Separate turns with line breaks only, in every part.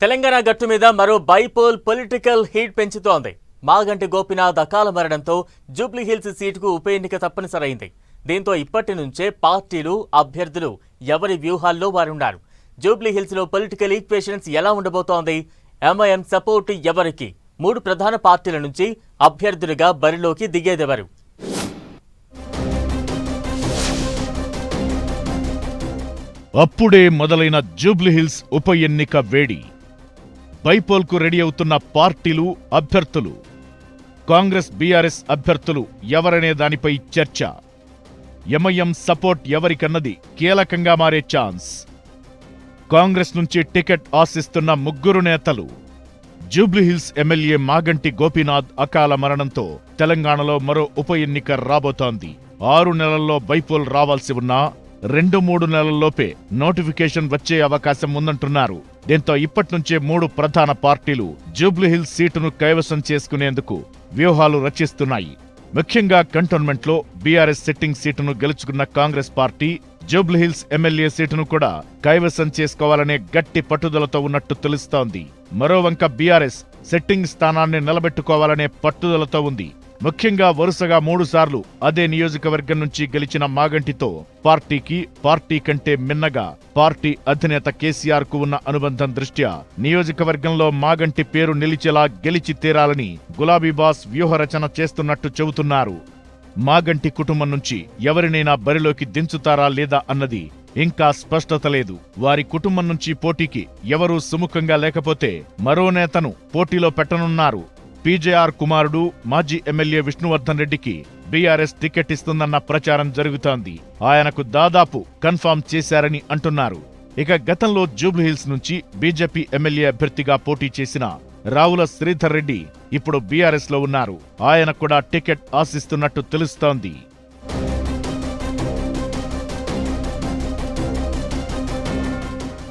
తెలంగాణ గట్టు మీద మరో బైపోల్ పొలిటికల్ హీట్ పెంచుతోంది. మాగంటి గోపీనాథ్ అకాల మరణంతో జూబ్లీహిల్స్ సీటుకు ఉప ఎన్నిక తప్పనిసరైంది. దీంతో ఇప్పటి నుంచే పార్టీలు, అభ్యర్థులు ఎవరి వ్యూహాల్లో వారున్నారు. జూబ్లీహిల్స్ లో పొలిటికల్ ఈక్వేషన్స్ ఎలా ఉండబోతోంది? ఎంఐఎం సపోర్ట్ ఎవరికి? 3 ప్రధాన పార్టీల నుంచి అభ్యర్థులుగా బరిలోకి దిగేదెవరు?
అప్పుడే మొదలైన జూబ్లీహిల్స్ ఉప ఎన్నిక వేడి. బైపోల్కు రెడీ అవుతున్న పార్టీలు, అభ్యర్థులు. కాంగ్రెస్, బీఆర్ఎస్ అభ్యర్థులు ఎవరనే దానిపై చర్చ. ఎంఐఎం సపోర్ట్ ఎవరికన్నది కీలకంగా మారే ఛాన్స్. కాంగ్రెస్ నుంచి టికెట్ ఆశిస్తున్న 3 నేతలు. జూబ్లీహిల్స్ ఎమ్మెల్యే మాగంటి గోపీనాథ్ అకాల మరణంతో తెలంగాణలో మరో ఉప ఎన్నిక రాబోతోంది. 6 నెలల్లో బైపోల్ రావాల్సి ఉన్నా 2-3 నెలల్లోపే నోటిఫికేషన్ వచ్చే అవకాశం ఉందంటున్నారు. దీంతో ఇప్పట్నుంచే 3 ప్రధాన పార్టీలు జూబ్లీహిల్స్ సీటును కైవసం చేసుకునేందుకు వ్యూహాలు రచిస్తున్నాయి. ముఖ్యంగా కంటోన్మెంట్లో బీఆర్ఎస్ సిట్టింగ్ సీటును గెలుచుకున్న కాంగ్రెస్ పార్టీ జూబ్లీహిల్స్ ఎమ్మెల్యే సీటును కూడా కైవసం చేసుకోవాలనే గట్టి పట్టుదలతో ఉన్నట్టు తెలుస్తోంది. మరోవంక బీఆర్ఎస్ సిట్టింగ్ స్థానాన్ని నిలబెట్టుకోవాలనే పట్టుదలతో ఉంది. ముఖ్యంగా వరుసగా 3 సార్లు అదే నియోజకవర్గం నుంచి గెలిచిన మాగంటితో పార్టీ కంటే మిన్నగా పార్టీ అధినేత కేసీఆర్ కు ఉన్న అనుబంధం దృష్ట్యా నియోజకవర్గంలో మాగంటి పేరు నిలిచేలా గెలిచి తీరాలని గులాబీ బాస్ వ్యూహరచన చేస్తున్నట్టు చెబుతున్నారు. మాగంటి కుటుంబం నుంచి ఎవరినైనా బరిలోకి దించుతారా లేదా అన్నది ఇంకా స్పష్టత లేదు. వారి కుటుంబం నుంచి పోటీకి ఎవరూ సుముఖంగా లేకపోతే మరో నేతను పోటీలో పెట్టనున్నారు. పీజేఆర్ కుమారుడు, మాజీ ఎమ్మెల్యే విష్ణువర్ధన్ రెడ్డికి బీఆర్ఎస్ టికెట్ ఇస్తుందన్న ప్రచారం జరుగుతోంది. ఆయనకు దాదాపు కన్ఫర్మ్ చేశారని అంటున్నారు. ఇక గతంలో జూబ్లీహిల్స్ నుంచి బీజేపీ ఎమ్మెల్యే అభ్యర్థిగా పోటీ చేసిన రావుల శ్రీధర్ రెడ్డి ఇప్పుడు బీఆర్ఎస్ లో ఉన్నారు. ఆయన కూడా టికెట్ ఆశిస్తున్నట్టు తెలుస్తోంది.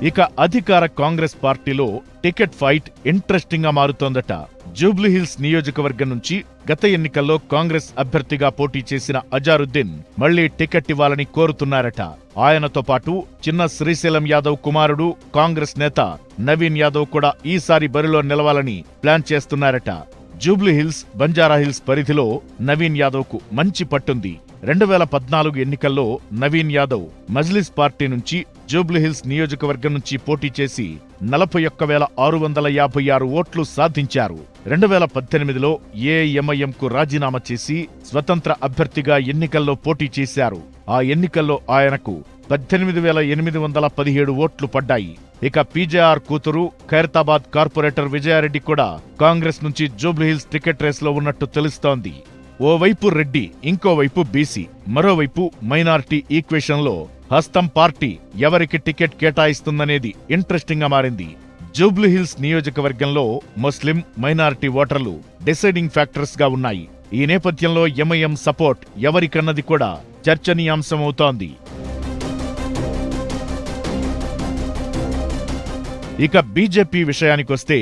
ఇక అధికార కాంగ్రెస్ పార్టీలో టికెట్ ఫైట్ ఇంట్రెస్టింగ్ గా మారుతోందట. జూబ్లీహిల్స్ నియోజకవర్గం నుంచి గత ఎన్నికల్లో కాంగ్రెస్ అభ్యర్థిగా పోటీ చేసిన అజారుద్దీన్ మళ్లీ టికెట్ ఇవ్వాలని కోరుతున్నారట. ఆయనతో పాటు చిన్న శ్రీశైలం యాదవ్ కుమారుడు, కాంగ్రెస్ నేత నవీన్ యాదవ్ కూడా ఈసారి బరిలో నిలవాలని ప్లాన్ చేస్తున్నారట. జూబ్లీహిల్స్, బంజారాహిల్స్ పరిధిలో నవీన్ యాదవ్ కు మంచి పట్టుంది. 2014 ఎన్నికల్లో నవీన్ యాదవ్ మజ్లిస్ పార్టీ నుంచి జూబ్లీహిల్స్ నియోజకవర్గం నుంచి పోటీ చేసి 41,656 ఓట్లు సాధించారు. 2018లో ఏఐఎంఐఎంకు రాజీనామా చేసి స్వతంత్ర అభ్యర్థిగా ఎన్నికల్లో పోటీ చేశారు. ఆ ఎన్నికల్లో ఆయనకు 18,817 ఓట్లు పడ్డాయి. ఇక పీజేఆర్ కూతురు, ఖైరతాబాద్ కార్పొరేటర్ విజయారెడ్డి కూడా కాంగ్రెస్ నుంచి జూబ్లీహిల్స్ టికెట్ రేసులో ఉన్నట్టు తెలుస్తోంది. ఓవైపు రెడ్డి, ఇంకోవైపు బీసీ, మరోవైపు మైనారిటీ ఈక్వేషన్లో హస్తం పార్టీ ఎవరికి టికెట్ కేటాయిస్తుందనేది ఇంట్రెస్టింగ్ గా మారింది. జూబ్లీహిల్స్ నియోజకవర్గంలో ముస్లిం, మైనారిటీ ఓటర్లు డిసైడింగ్ ఫ్యాక్టర్స్ గా ఉన్నాయి. ఈ నేపథ్యంలో ఎంఐఎం సపోర్ట్ ఎవరికన్నది కూడా చర్చనీయాంశమవుతోంది. ఇక బీజేపీ విషయానికొస్తే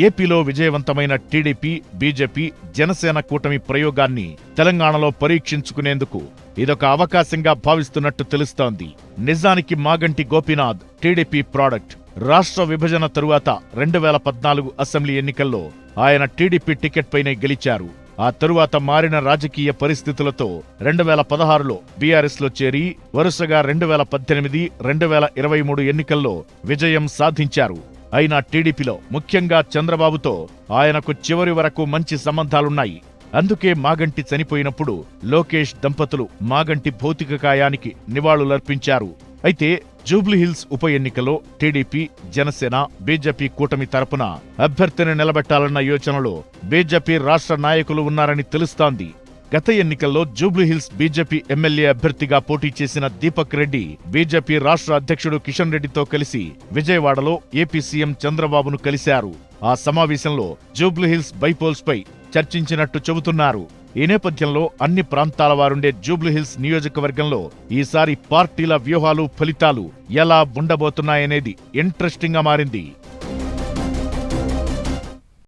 ఏపీలో విజయవంతమైన టీడీపీ, బీజేపీ, జనసేన కూటమి ప్రయోగాన్ని తెలంగాణలో పరీక్షించుకునేందుకు ఇదొక అవకాశంగా భావిస్తున్నట్టు తెలుస్తోంది. నిజానికి మాగంటి గోపీనాథ్ టీడీపీ ప్రాడక్ట్. రాష్ట్ర విభజన తరువాత 2014 అసెంబ్లీ ఎన్నికల్లో ఆయన టీడీపీ టికెట్ పైనే గెలిచారు. ఆ తరువాత మారిన రాజకీయ పరిస్థితులతో 2016లో బీఆర్ఎస్ లో చేరి వరుసగా 2018, 2023 ఎన్నికల్లో విజయం సాధించారు. అయినా టీడీపీలో, ముఖ్యంగా చంద్రబాబుతో ఆయనకు చివరి వరకు మంచి సంబంధాలున్నాయి. అందుకే మాగంటి చనిపోయినప్పుడు లోకేష్ దంపతులు మాగంటి భౌతిక కాయానికి నివాళులర్పించారు. అయితే జూబ్లీహిల్స్ ఉప ఎన్నికలో టీడీపీ, జనసేన, బీజేపీ కూటమి తరపున అభ్యర్థిని నిలబెట్టాలన్న యోచనలో బీజేపీ రాష్ట్ర నాయకులు ఉన్నారని తెలుస్తోంది. గత ఎన్నికల్లో జూబ్లీహిల్స్ బీజేపీ ఎమ్మెల్యే అభ్యర్థిగా పోటీ చేసిన దీపక్ రెడ్డి బీజేపీ రాష్ట్ర అధ్యక్షుడు కిషన్ రెడ్డితో కలిసి విజయవాడలో ఏపీ సీఎం చంద్రబాబును కలిశారు. ఆ సమావేశంలో జూబ్లీహిల్స్ బైపోల్స్ పై చర్చించినట్టు చెబుతున్నారు. ఈ నేపథ్యంలో అన్ని ప్రాంతాల వారుండే జూబ్లీహిల్స్ నియోజకవర్గంలో ఈసారి పార్టీల వ్యూహాలు, ఫలితాలు ఎలా ఉండబోతున్నాయనేది ఇంట్రెస్టింగ్ గా మారింది.